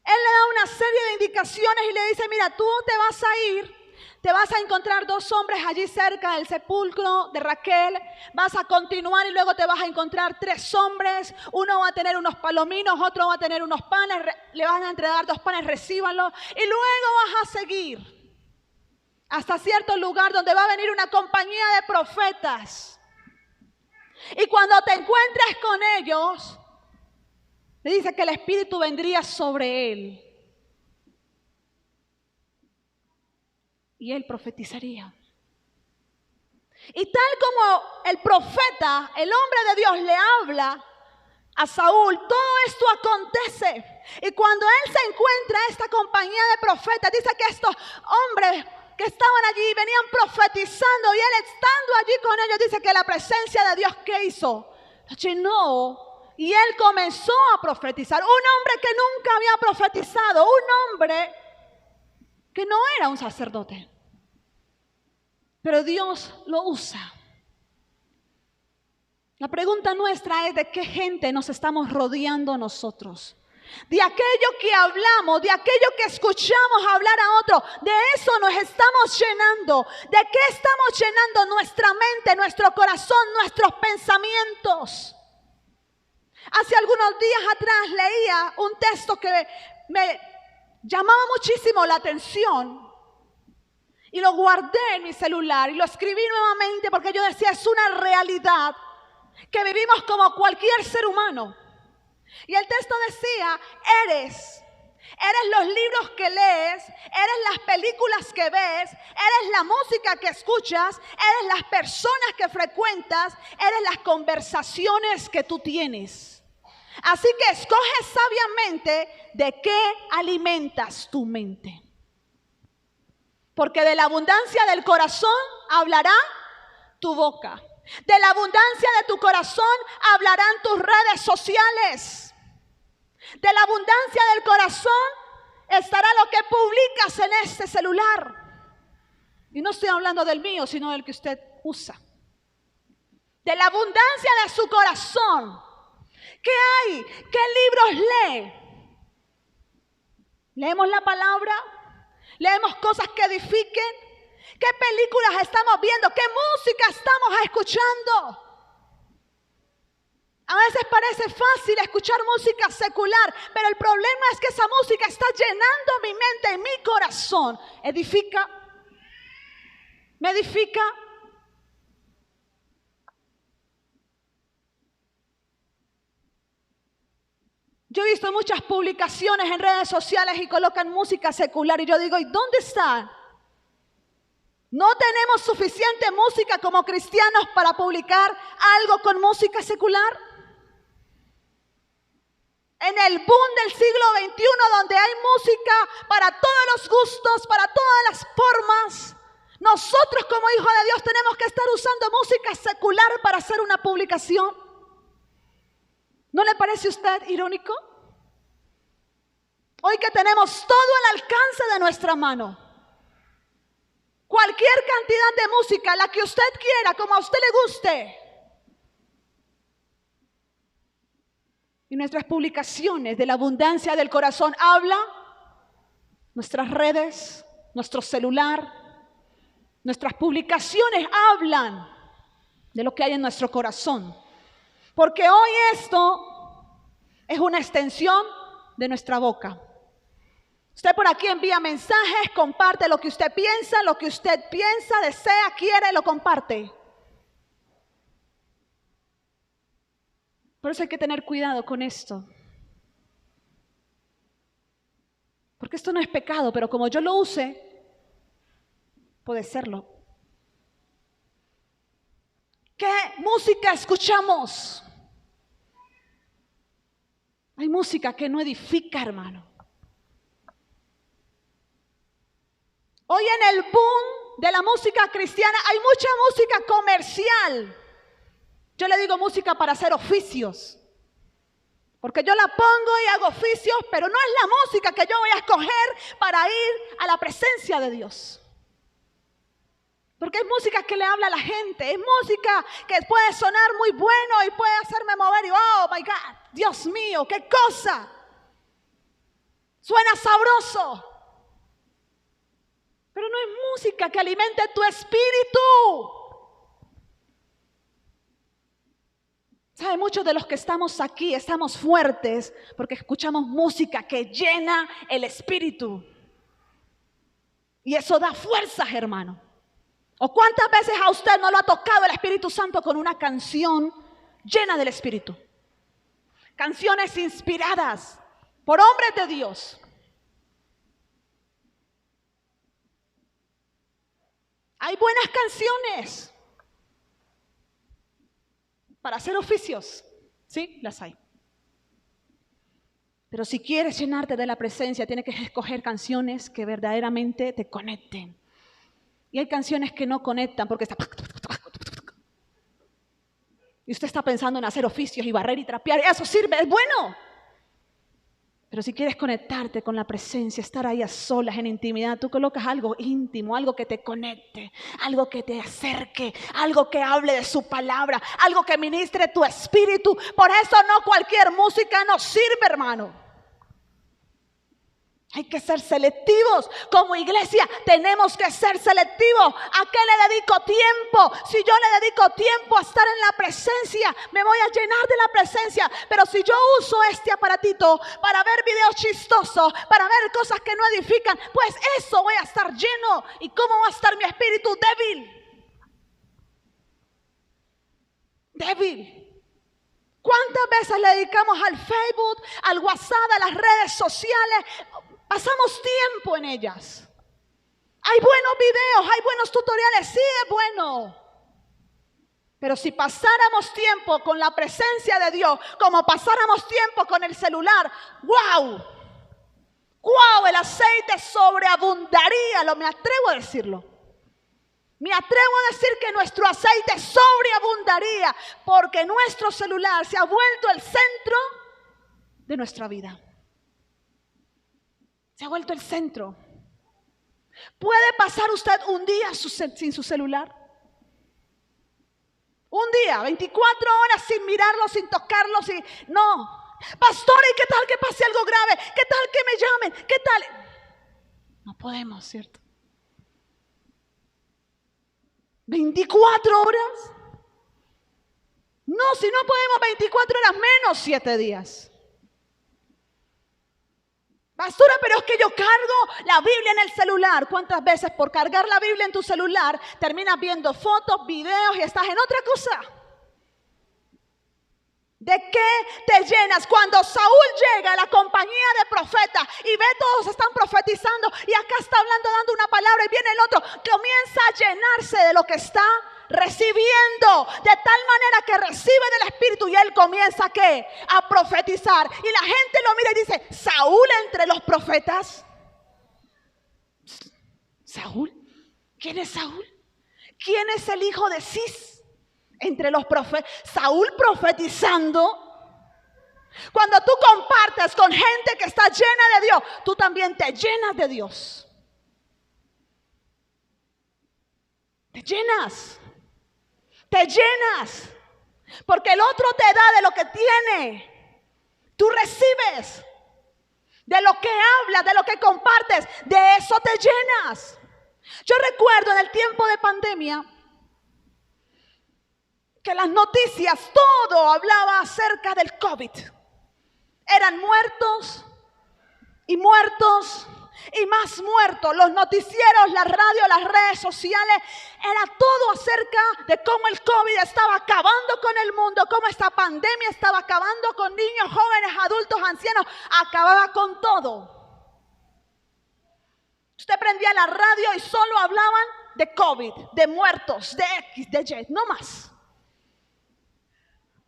Él le da una serie de indicaciones y le dice: mira, tú te vas a ir, te vas a encontrar 2 hombres allí cerca del sepulcro de Raquel, vas a continuar y luego te vas a encontrar 3 hombres, uno va a tener unos palominos, otro va a tener unos panes, le van a entregar 2 panes, recíbanlos y luego vas a seguir hasta cierto lugar donde va a venir una compañía de profetas. Y cuando te encuentres con ellos, le dice que el Espíritu vendría sobre él y él profetizaría. Y tal como el profeta, el hombre de Dios, le habla a Saúl, todo esto acontece. Y cuando él se encuentra esta compañía de profetas, dice que estos hombres que estaban allí venían profetizando y él estando allí con ellos, dice que la presencia de Dios, ¿qué hizo? Llenó. Y él comenzó a profetizar. Un hombre que nunca había profetizado. Un hombre que no era un sacerdote. Pero Dios lo usa. La pregunta nuestra es: ¿de qué gente nos estamos rodeando nosotros? De aquello que hablamos, de aquello que escuchamos hablar a otro, de eso nos estamos llenando. ¿De qué estamos llenando nuestra mente, nuestro corazón, nuestros pensamientos? Hace algunos días atrás leía un texto que me llamaba muchísimo la atención y lo guardé en mi celular y lo escribí nuevamente porque yo decía: es una realidad que vivimos como cualquier ser humano. Y el texto decía: eres los libros que lees, eres las películas que ves, eres la música que escuchas, eres las personas que frecuentas, eres las conversaciones que tú tienes. Así que escoge sabiamente de qué alimentas tu mente. Porque de la abundancia del corazón hablará tu boca. De la abundancia de tu corazón hablarán tus redes sociales. De la abundancia del corazón estará lo que publicas en este celular. Y no estoy hablando del mío, sino del que usted usa. De la abundancia de su corazón. ¿Qué hay? ¿Qué libros lee? ¿Leemos la palabra? ¿Leemos cosas que edifiquen? ¿Qué películas estamos viendo? ¿Qué música estamos escuchando? A veces parece fácil escuchar música secular, pero el problema es que esa música está llenando mi mente y mi corazón. ¿Edifica? ¿Me edifica? Yo he visto muchas publicaciones en redes sociales y colocan música secular y yo digo, ¿y dónde está? ¿No tenemos suficiente música como cristianos para publicar algo con música secular? En el boom del siglo XXI, donde hay música para todos los gustos, para todas las formas, nosotros como hijos de Dios tenemos que estar usando música secular para hacer una publicación. ¿No le parece a usted irónico? Hoy que tenemos todo al alcance de nuestra mano, cualquier cantidad de música, la que usted quiera, como a usted le guste. Y nuestras publicaciones de la abundancia del corazón habla, nuestras redes, nuestro celular, nuestras publicaciones hablan de lo que hay en nuestro corazón. Porque hoy esto es una extensión de nuestra boca. Usted por aquí envía mensajes, comparte lo que usted piensa, desea, quiere, lo comparte. Por eso hay que tener cuidado con esto. Porque esto no es pecado, pero como yo lo use, puede serlo. ¿Qué música escuchamos? Hay música que no edifica, hermano. Hoy en el boom de la música cristiana hay mucha música comercial. Yo le digo música para hacer oficios. Porque yo la pongo y hago oficios, pero no es la música que yo voy a escoger para ir a la presencia de Dios. Porque es música que le habla a la gente, es música que puede sonar muy bueno y puede hacerme mover y oh my God, Dios mío, qué cosa. Suena sabroso. Pero no es música que alimente tu espíritu. ¿Sabe? Muchos de los que estamos aquí estamos fuertes porque escuchamos música que llena el espíritu. Y eso da fuerzas, hermano. ¿O cuántas veces a usted no lo ha tocado el Espíritu Santo con una canción llena del Espíritu? Canciones inspiradas por hombres de Dios. Hay buenas canciones para hacer oficios. Sí, las hay. Pero si quieres llenarte de la presencia, tienes que escoger canciones que verdaderamente te conecten. Y hay canciones que no conectan porque está... Y usted está pensando en hacer oficios y barrer y trapear. Eso sirve, es bueno. Pero si quieres conectarte con la presencia, estar ahí a solas, en intimidad, tú colocas algo íntimo, algo que te conecte, algo que te acerque, algo que hable de su palabra, algo que ministre tu espíritu. Por eso no cualquier música nos sirve, hermano. Hay que ser selectivos. Como iglesia tenemos que ser selectivos. ¿A qué le dedico tiempo? Si yo le dedico tiempo a estar en la presencia, me voy a llenar de la presencia. Pero si yo uso este aparatito para ver videos chistosos, para ver cosas que no edifican, pues eso voy a estar lleno. ¿Y cómo va a estar mi espíritu? Débil. Débil. ¿Cuántas veces le dedicamos al Facebook, al WhatsApp, a las redes sociales? Pasamos tiempo en ellas. Hay buenos videos, hay buenos tutoriales, sí es bueno. Pero si pasáramos tiempo con la presencia de Dios, como pasáramos tiempo con el celular, ¡wow! ¡Wow! El aceite sobreabundaría, me atrevo a decirlo. Me atrevo a decir que nuestro aceite sobreabundaría porque nuestro celular se ha vuelto el centro de nuestra vida. Se ha vuelto el centro. ¿Puede pasar usted un día sin su celular? Un día, 24 horas sin mirarlo, sin tocarlo, no. Pastor, ¿y qué tal que pase algo grave? ¿Qué tal que me llamen? ¿Qué tal? No podemos, ¿cierto? 24 horas. No, si no podemos 24 horas, menos 7 días. Pastora, pero es que yo cargo la Biblia en el celular. ¿Cuántas veces por cargar la Biblia en tu celular terminas viendo fotos, videos y estás en otra cosa? ¿De qué te llenas? Cuando Saúl llega a la compañía de profetas y ve todos están profetizando y acá está hablando, dando una palabra y viene el otro, comienza a llenarse de lo que está recibiendo, de tal manera que recibe del Espíritu y él comienza ¿qué? A profetizar. Y la gente lo mira y dice, ¿Saúl entre los profetas? ¿Saúl? ¿Quién es Saúl? ¿Quién es el hijo de Cis? Entre los profetas, Saúl profetizando. Cuando tú compartes con gente que está llena de Dios, tú también te llenas de Dios. Te llenas. Te llenas. Porque el otro te da de lo que tiene. Tú recibes de lo que hablas, de lo que compartes. De eso te llenas. Yo recuerdo en el tiempo de pandemia que las noticias, todo hablaba acerca del COVID. Eran muertos y muertos y más muertos. Los noticieros, la radio, las redes sociales, era todo acerca de cómo el COVID estaba acabando con el mundo, cómo esta pandemia estaba acabando con niños, jóvenes, adultos, ancianos, acababa con todo. Usted prendía la radio y solo hablaban de COVID, de muertos, de X, de Y, no más.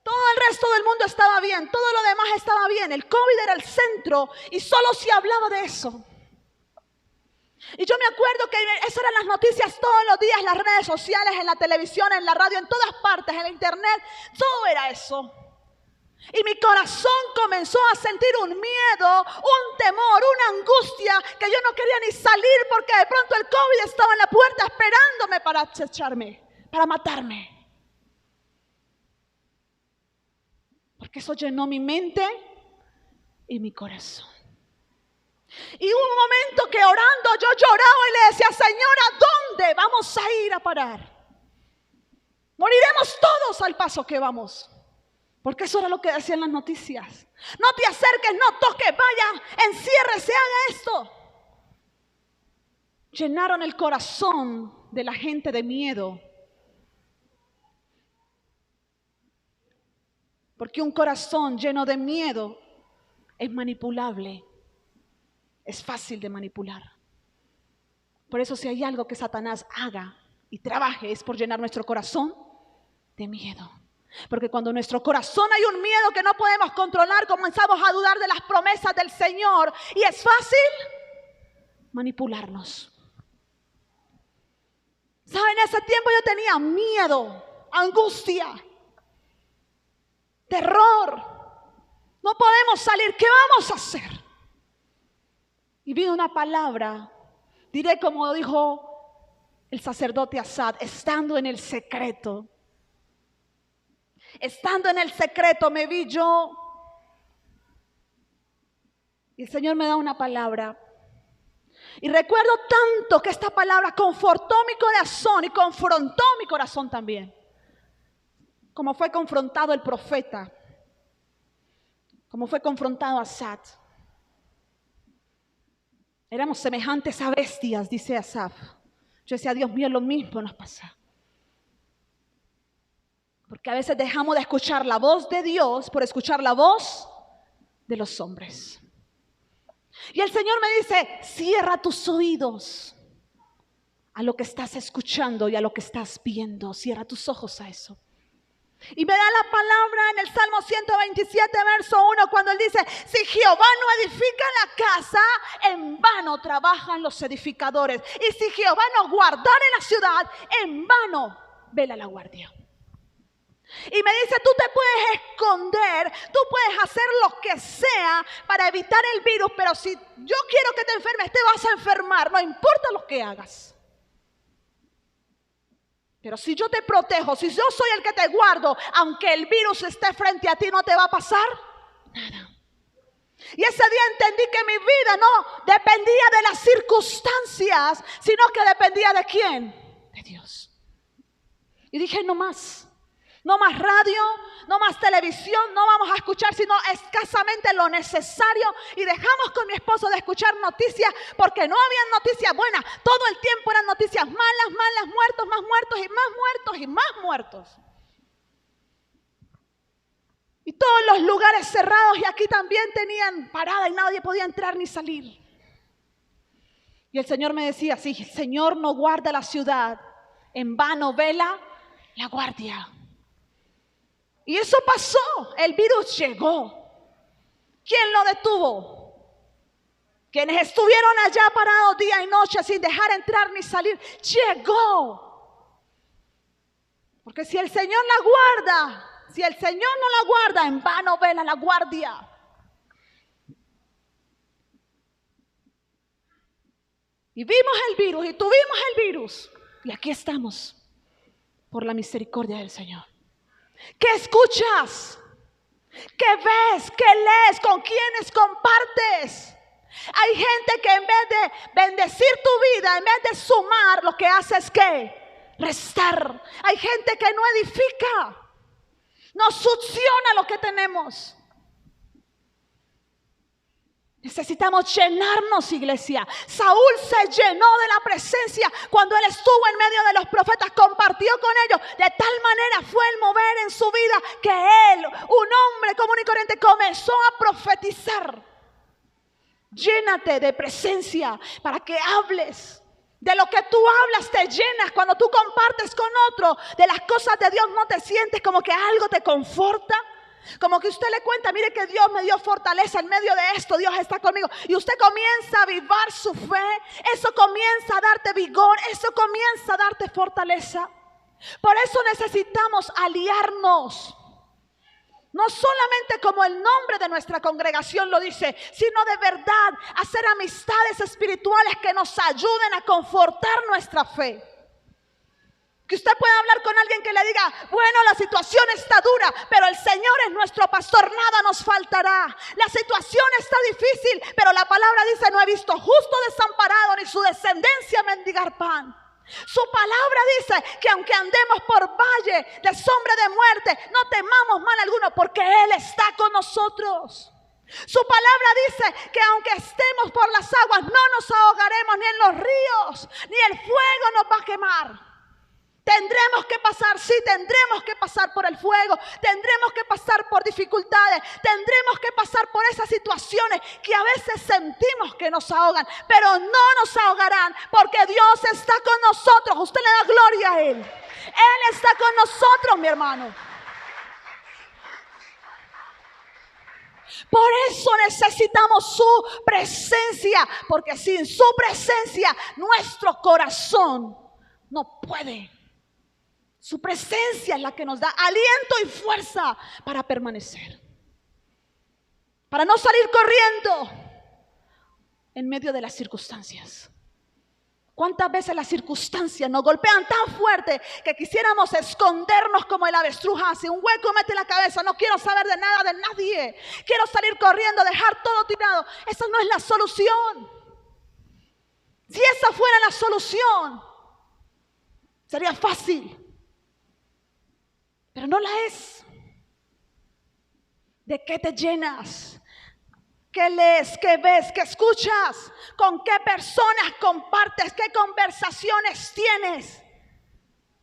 Todo el resto del mundo estaba bien, todo lo demás estaba bien. El COVID era el centro y solo se hablaba de eso. Y yo me acuerdo que esas eran las noticias todos los días, en las redes sociales, en la televisión, en la radio, en todas partes, en la internet. Todo era eso. Y mi corazón comenzó a sentir un miedo, un temor, una angustia que yo no quería ni salir porque de pronto el COVID estaba en la puerta esperándome para acecharme, para matarme. Porque eso llenó mi mente y mi corazón. Y hubo un momento que orando yo lloraba y le decía, Señor, ¿a dónde vamos a ir a parar? Moriremos todos al paso que vamos. Porque eso era lo que decían las noticias. No te acerques, no toques, vaya, enciérrese, haga esto. Llenaron el corazón de la gente de miedo. Porque un corazón lleno de miedo es manipulable. Es fácil de manipular. Por eso si hay algo que Satanás haga y trabaje es por llenar nuestro corazón de miedo. Porque cuando en nuestro corazón hay un miedo que no podemos controlar, comenzamos a dudar de las promesas del Señor. Y es fácil manipularnos. ¿Saben? En ese tiempo yo tenía miedo, angustia, terror. No podemos salir. ¿Qué vamos a hacer? Y vino una palabra. Diré como dijo el sacerdote Asad, estando en el secreto. Estando en el secreto me vi yo. Y el Señor me da una palabra. Y recuerdo tanto que esta palabra confortó mi corazón y confrontó mi corazón también. Como fue confrontado el profeta, como fue confrontado Asad. Éramos semejantes a bestias, dice Asaf. Yo decía, Dios mío, lo mismo nos pasa. Porque a veces dejamos de escuchar la voz de Dios por escuchar la voz de los hombres. Y el Señor me dice, cierra tus oídos a lo que estás escuchando y a lo que estás viendo. Cierra tus ojos a eso. Y me da la palabra en el Salmo 127, verso 1, cuando él dice, si Jehová no edifica la casa, en vano trabajan los edificadores. Y si Jehová no guardare la ciudad, en vano vela la guardia. Y me dice, tú te puedes esconder, tú puedes hacer lo que sea para evitar el virus, pero si yo quiero que te enfermes, te vas a enfermar, no importa lo que hagas. Pero si yo te protejo, si yo soy el que te guardo, aunque el virus esté frente a ti, no te va a pasar nada. Y ese día entendí que mi vida no dependía de las circunstancias, sino que dependía ¿de quién? De Dios. Y dije, no más radio, no más televisión, no vamos a escuchar sino escasamente lo necesario. Y dejamos con mi esposo de escuchar noticias, porque no habían noticias buenas. Todo el tiempo eran noticias malas, muertos, más muertos y más muertos y más muertos. Y todos los lugares cerrados, y aquí también tenían parada y nadie podía entrar ni salir. Y el Señor me decía, si el Señor no guarda la ciudad, en vano vela la guardia. Y eso pasó, el virus llegó. ¿Quién lo detuvo? Quienes estuvieron allá parados día y noche sin dejar entrar ni salir, llegó. Porque si el Señor la guarda, si el Señor no la guarda, en vano vela la guardia. Y vimos el virus y tuvimos el virus. Y aquí estamos, por la misericordia del Señor. ¿Qué escuchas? ¿Qué ves? ¿Qué lees? ¿Con quiénes compartes? Hay gente que en vez de bendecir tu vida, en vez de sumar, lo que hace es ¿qué? Restar. Hay gente que no edifica, no succiona lo que tenemos. Necesitamos llenarnos, iglesia. Saúl se llenó de la presencia cuando él estuvo en medio de los profetas, compartió con ellos. De tal manera fue el mover en su vida que él, un hombre común y corriente, comenzó a profetizar. Llénate de presencia para que hables. De lo que tú hablas te llenas. Cuando tú compartes con otro de las cosas de Dios, no te sientes como que algo te conforta. Como que usted le cuenta, mire que Dios me dio fortaleza en medio de esto, Dios está conmigo. Y usted comienza a avivar su fe, eso comienza a darte vigor, eso comienza a darte fortaleza. Por eso necesitamos aliarnos. No solamente como el nombre de nuestra congregación lo dice, sino de verdad hacer amistades espirituales que nos ayuden a confortar nuestra fe. Que usted pueda hablar con alguien que le diga, bueno, la situación está dura, pero el Señor es nuestro pastor, nada nos faltará. La situación está difícil, pero la palabra dice, no he visto justo desamparado ni su descendencia mendigar pan. Su palabra dice que aunque andemos por valle de sombra de muerte, no temamos mal alguno porque Él está con nosotros. Su palabra dice que aunque estemos por las aguas, no nos ahogaremos ni en los ríos, ni el fuego nos va a quemar. Tendremos que pasar, sí, tendremos que pasar por el fuego, tendremos que pasar por dificultades, tendremos que pasar por esas situaciones que a veces sentimos que nos ahogan, pero no nos ahogarán porque Dios está con nosotros. Usted le da gloria a Él. Él está con nosotros, mi hermano. Por eso necesitamos su presencia, porque sin su presencia nuestro corazón no puede. Su presencia es la que nos da aliento y fuerza para permanecer. Para no salir corriendo en medio de las circunstancias. ¿Cuántas veces las circunstancias nos golpean tan fuerte que quisiéramos escondernos como el avestruz hace? Un hueco mete la cabeza, no quiero saber de nada de nadie. Quiero salir corriendo, dejar todo tirado. Esa no es la solución. Si esa fuera la solución, sería fácil. Pero no la es. ¿De qué te llenas? ¿Qué lees? ¿Qué ves? ¿Qué escuchas? ¿Con qué personas compartes? ¿Qué conversaciones tienes?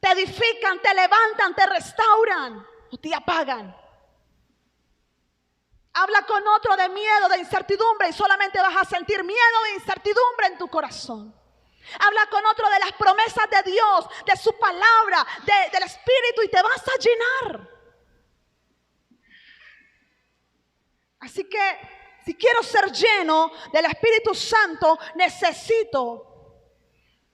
¿Te edifican, te levantan, te restauran o te apagan? Habla con otro de miedo, de incertidumbre y solamente vas a sentir miedo e incertidumbre en tu corazón. Habla con otro de las promesas de Dios, de su palabra, del Espíritu y te vas a llenar. Así que si quiero ser lleno del Espíritu Santo, necesito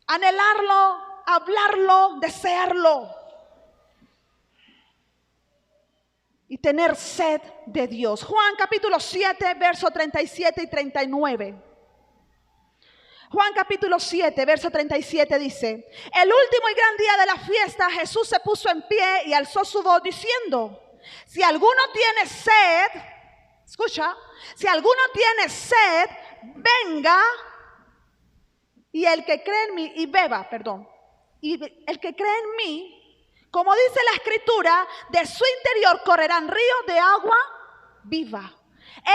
anhelarlo, hablarlo, desearlo. y tener sed de Dios. Juan capítulo 7, verso 37 y 39. Juan capítulo 7, verso 37 dice: el último y gran día de la fiesta, Jesús se puso en pie y alzó su voz diciendo: si alguno tiene sed, escucha, si alguno tiene sed, venga, y el que cree en mí, y beba, perdón, y el que cree en mí, como dice la escritura, de su interior correrán ríos de agua viva.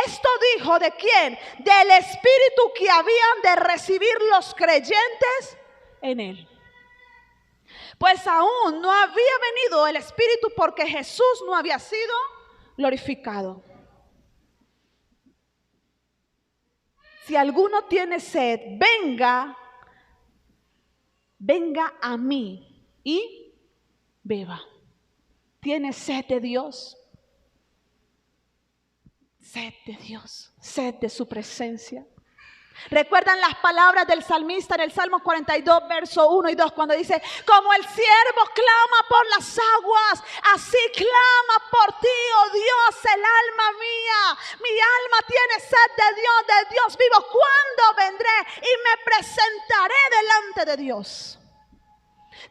Esto dijo ¿de quién? Del Espíritu que habían de recibir los creyentes en él. Pues aún no había venido el Espíritu porque Jesús no había sido glorificado. Si alguno tiene sed, venga a mí y beba. ¿Tiene sed de Dios? Sed de Dios, sed de su presencia. ¿Recuerdan las palabras del salmista en el Salmo 42, verso 1 y 2, cuando dice: como el siervo clama por las aguas, así clama por ti, oh Dios, el alma mía. Mi alma tiene sed de Dios vivo. ¿Cuándo vendré y me presentaré delante de Dios?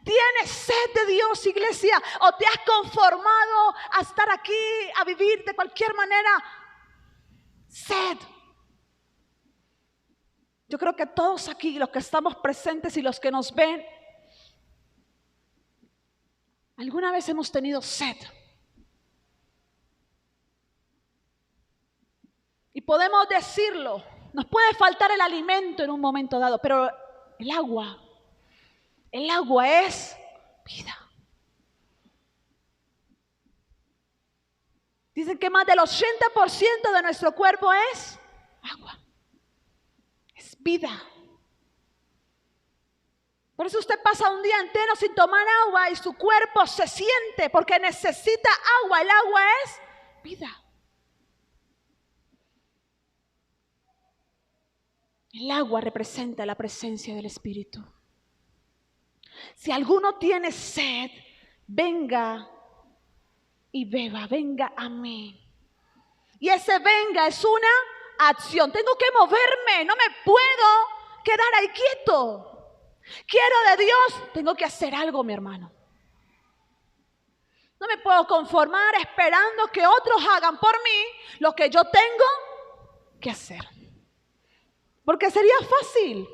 ¿Tienes sed de Dios, iglesia? ¿O te has conformado a estar aquí, a vivir de cualquier manera? Sed. Yo creo que todos aquí, los que estamos presentes y los que nos ven, alguna vez hemos tenido sed. Y podemos decirlo, nos puede faltar el alimento en un momento dado, pero el agua es vida. Dicen que más del 80% de nuestro cuerpo es agua. Es vida. Por eso usted pasa un día entero sin tomar agua y su cuerpo se siente porque necesita agua. El agua es vida. El agua representa la presencia del Espíritu. Si alguno tiene sed, venga y beba, venga a mí. Y ese venga es una acción. Tengo que moverme, no me puedo quedar ahí quieto. Quiero de Dios, tengo que hacer algo, mi hermano. No me puedo conformar esperando que otros hagan por mí lo que yo tengo que hacer. Porque sería fácil.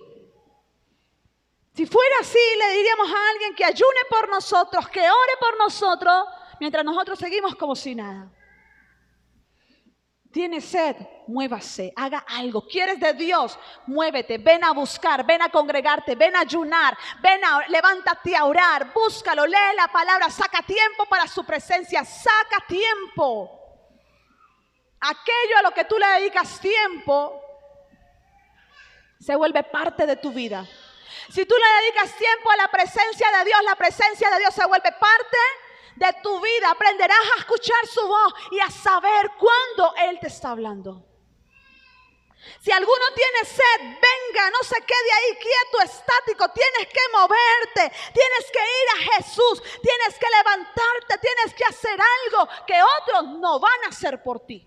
Si fuera así, le diríamos a alguien que ayune por nosotros, que ore por nosotros, mientras nosotros seguimos como si nada. ¿Tienes sed? Muévase, haga algo. ¿Quieres de Dios? Muévete, ven a buscar, ven a congregarte, ven a ayunar, levántate a orar, búscalo, lee la palabra, saca tiempo para su presencia, saca tiempo. Aquello a lo que tú le dedicas tiempo se vuelve parte de tu vida. Si tú le dedicas tiempo a la presencia de Dios se vuelve parte de tu vida. Aprenderás a escuchar su voz y a saber cuándo Él te está hablando. Si alguno tiene sed, venga, no se quede ahí quieto, estático. Tienes que moverte, tienes que ir a Jesús, tienes que levantarte, tienes que hacer algo que otros no van a hacer por ti.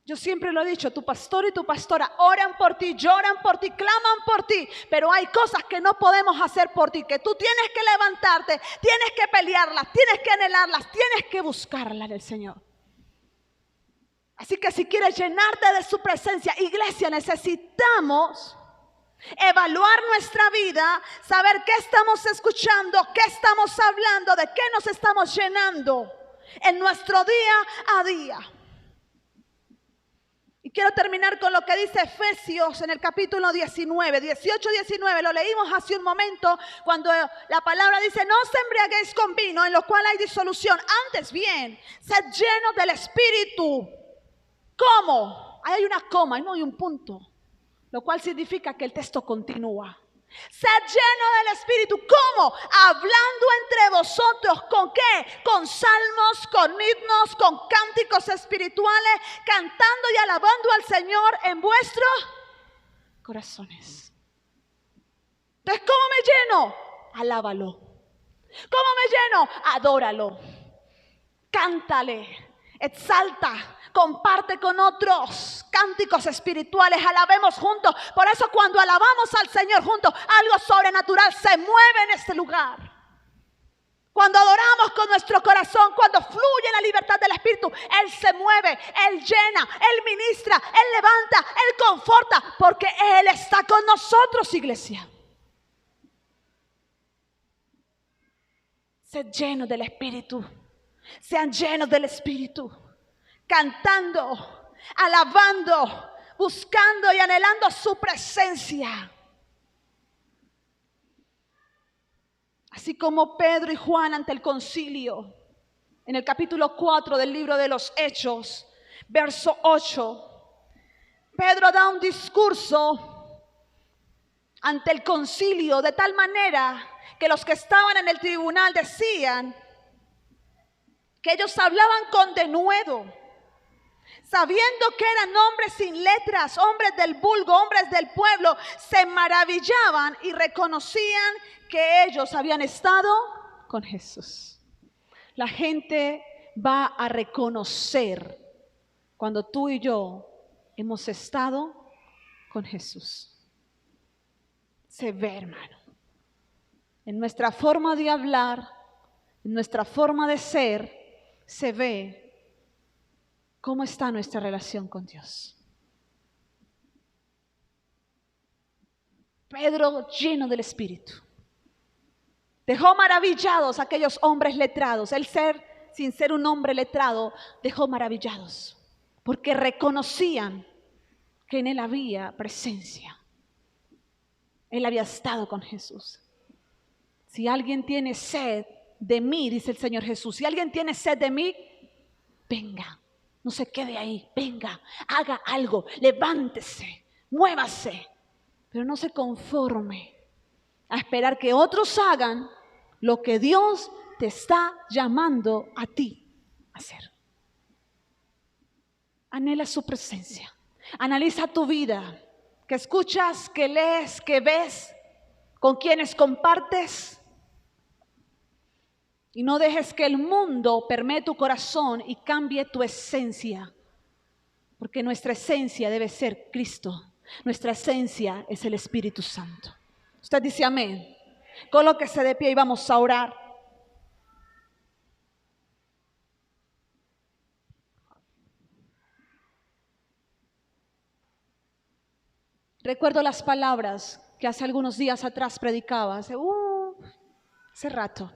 Yo siempre lo he dicho, tu pastor y tu pastora oran por ti, lloran por ti, claman por ti, pero hay cosas que no podemos hacer por ti, que tú tienes que levantarte, tienes que pelearlas, tienes que anhelarlas, tienes que buscarlas del Señor. Así que si quieres llenarte de su presencia, iglesia, necesitamos evaluar nuestra vida, saber qué estamos escuchando, qué estamos hablando, de qué nos estamos llenando en nuestro día a día. Y quiero terminar con lo que dice Efesios en el capítulo 19, 18-19, lo leímos hace un momento cuando la palabra dice: no os embriaguéis con vino en lo cual hay disolución, antes bien, sed llenos del Espíritu. ¿Cómo? Ahí hay una coma y no hay un punto, lo cual significa que el texto continúa. Sed lleno del Espíritu. ¿Cómo? Hablando entre vosotros. ¿Con qué? Con salmos, con himnos, con cánticos espirituales, cantando y alabando al Señor en vuestros corazones. Entonces, ¿cómo me lleno? Alábalo. ¿Cómo me lleno? Adóralo. cántale, exalta, comparte con otros cánticos espirituales, alabemos juntos. Por eso cuando alabamos al Señor juntos, algo sobrenatural se mueve en este lugar. Cuando adoramos con nuestro corazón, cuando fluye la libertad del Espíritu, Él se mueve, Él llena, Él ministra, Él levanta, Él conforta, porque Él está con nosotros, iglesia. Sed llenos del Espíritu, sean llenos del Espíritu, cantando, alabando, buscando y anhelando su presencia. Así como Pedro y Juan ante el concilio, en el capítulo 4 del libro de los Hechos, verso 8, Pedro da un discurso ante el concilio de tal manera que los que estaban en el tribunal decían que ellos hablaban con denuedo, sabiendo que eran hombres sin letras, hombres del vulgo, hombres del pueblo, se maravillaban y reconocían que ellos habían estado con Jesús. La gente va a reconocer cuando tú y yo hemos estado con Jesús. Se ve, hermano, en nuestra forma de hablar, en nuestra forma de ser, se ve cómo está nuestra relación con Dios. Pedro, lleno del Espíritu, dejó maravillados a aquellos hombres letrados. Él sin ser un hombre letrado, dejó maravillados, porque reconocían que en él había presencia. Él había estado con Jesús. Si alguien tiene sed de mí, dice el Señor Jesús, si alguien tiene sed de mí, venga, no se quede ahí, venga, haga algo, levántese, muévase, pero no se conforme a esperar que otros hagan lo que Dios te está llamando a ti a hacer. Anhela su presencia, analiza tu vida, que escuchas, que lees, que ves, con quienes compartes. Y no dejes que el mundo permee tu corazón y cambie tu esencia. Porque nuestra esencia debe ser Cristo. Nuestra esencia es el Espíritu Santo. Usted dice amén. Colóquese de pie y vamos a orar. Recuerdo las palabras que hace algunos días atrás predicaba, hace rato.